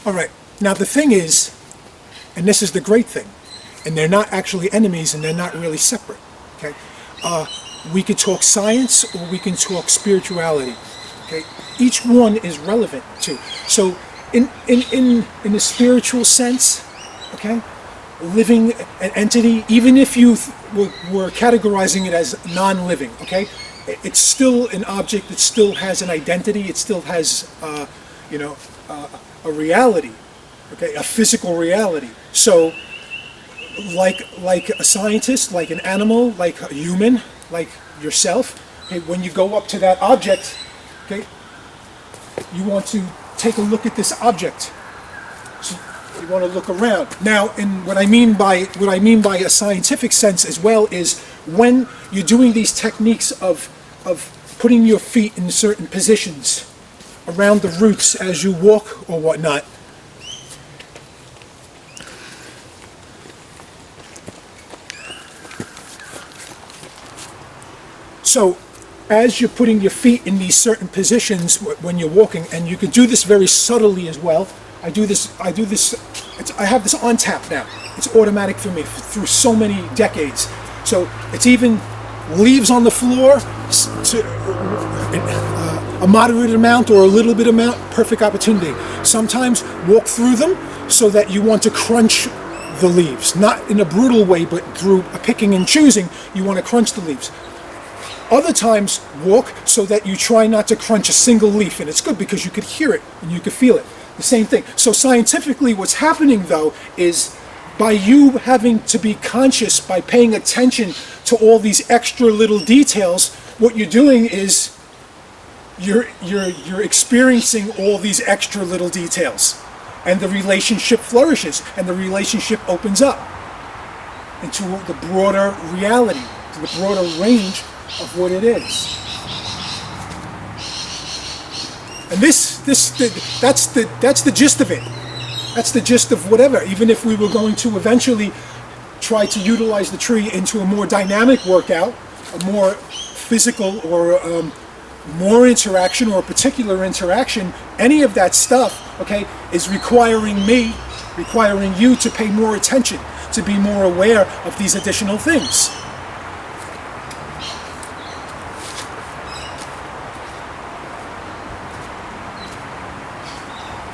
All right. Now the thing is, and this is the great thing, and they're not actually enemies, and they're not really separate. Okay. We could talk science, or we can talk spirituality. Okay. Each one is relevant too. So, in the spiritual sense, okay, living an entity, even if you were categorizing it as non-living, okay, it's still an object. It still has an identity. It still has, a reality, okay, a physical reality. So, like a scientist, like an animal, like a human, like yourself, okay, when you go up to that object, okay, you want to take a look at this object. So you want to look around. Now, in what I mean by a scientific sense as well is when you're doing these techniques of putting your feet in certain positions around the roots as you walk or whatnot. So, as you're putting your feet in these certain positions when you're walking, and you can do this very subtly as well. I have this on tap now. It's automatic for me through so many decades. So it's even leaves on the floor to a moderate amount or a little bit amount, perfect opportunity. Sometimes walk through them so that you want to crunch the leaves, not in a brutal way, but through a picking and choosing, you want to crunch the leaves. Other times, walk so that you try not to crunch a single leaf, and it's good because you could hear it and you could feel it. The same thing. So scientifically, what's happening though is by you having to be conscious, by paying attention to all these extra little details, what you're doing is you're experiencing all these extra little details, and the relationship flourishes, and the relationship opens up into the broader reality, to the broader range of what it is. And that's the gist of it. That's the gist of whatever. Even if we were going to eventually try to utilize the tree into a more dynamic workout, a more physical or more interaction or a particular interaction, any of that stuff, okay, is requiring you to pay more attention, to be more aware of these additional things.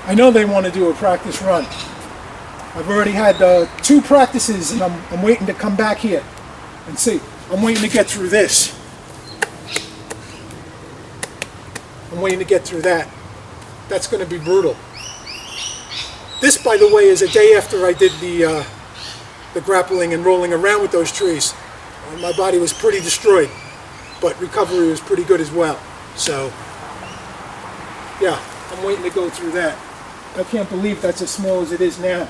I know they want to do a practice run. I've already had 2 practices, and I'm waiting to come back here and see. I'm waiting to get through this. I'm waiting to get through that. That's going to be brutal. This, by the way, is a day after I did the grappling and rolling around with those trees. My body was pretty destroyed, but recovery was pretty good as well. So, yeah, I'm waiting to go through that. I can't believe that's as small as it is now.